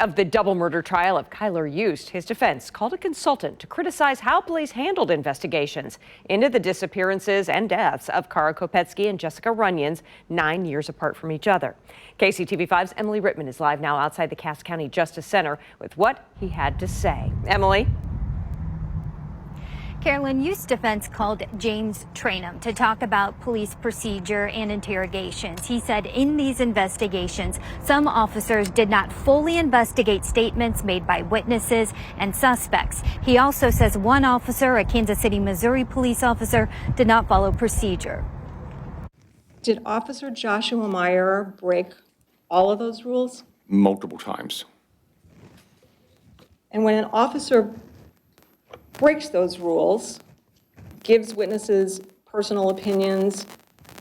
Of the double murder trial of Kylr Yust, his defense called a consultant to criticize how police handled investigations into the disappearances and deaths of Kopetsky and Jessica Runions 9 years apart from each other. KCTV5's Emily Rittman is live now outside the Cass County Justice Center with what he had to say. Emily? Kylr Yust's defense called James Trainum to talk about police procedure and interrogations. He said in these investigations, some officers did not fully investigate statements made by witnesses and suspects. He also says one officer, a Kansas City, Missouri police officer, did not follow procedure. Did Officer Joshua Meyer break all of those rules? Multiple times. And when an officer breaks those rules, gives witnesses personal opinions,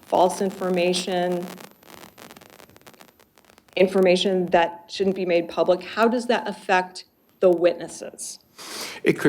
false information, information that shouldn't be made public, how does that affect the witnesses? It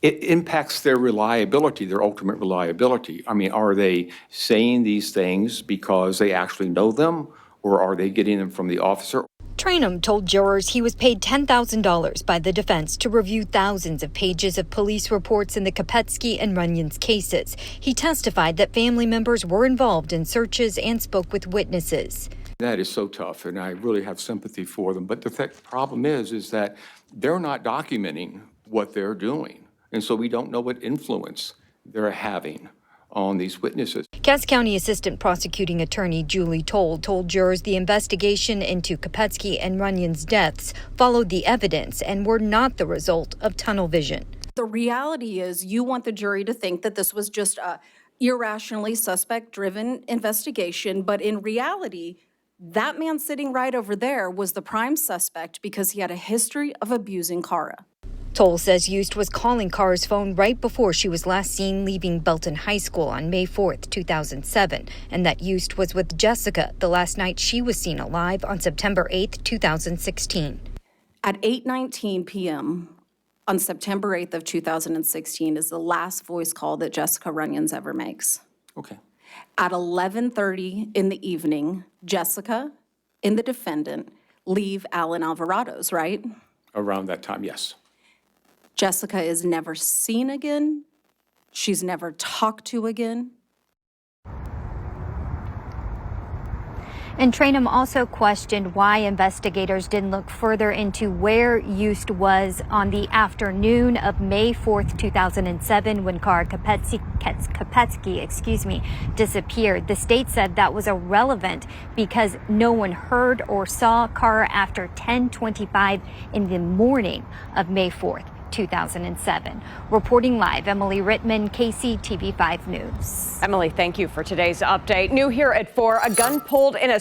impacts their reliability, their ultimate reliability. I mean, are they saying these things because they actually know them, or are they getting them from the officer? Trainum told jurors he was paid $10,000 by the defense to review thousands of pages of police reports in the Kopetsky and Runions cases. He testified that family members were involved in searches and spoke with witnesses. That is so tough, and I really have sympathy for them. But the problem is that they're not documenting what they're doing. And so we don't know what influence they're having on these witnesses. Cass County Assistant Prosecuting Attorney Julie told jurors the investigation into Kopetsky and Runions' deaths followed the evidence and were not the result of tunnel vision. The reality is you want the jury to think that this was just a irrationally suspect-driven investigation, but in reality, that man sitting right over there was the prime suspect because he had a history of abusing Kara. Toll says Yust was calling Kara's phone right before she was last seen leaving Belton High School on May 4th, 2007, and that Yust was with Jessica the last night she was seen alive on September 8th, 2016. At 8:19 p.m. on September 8th of 2016 is the last voice call that Jessica Runions ever makes. Okay. At 11:30 in the evening, Jessica and the defendant leave Alan Alvarado's, right? Around that time, yes. Jessica is never seen again. She's never talked to again. And Trainum also questioned why investigators didn't look further into where Yust was on the afternoon of May 4th, 2007, when Kara Kopetsky, disappeared. The state said that was irrelevant because no one heard or saw Kara after 10:25 in the morning of May 4th. 2007. Reporting live, Emily Rittman, KCTV5 News. Emily, thank you for today's update. New here at 4, a gun pulled in a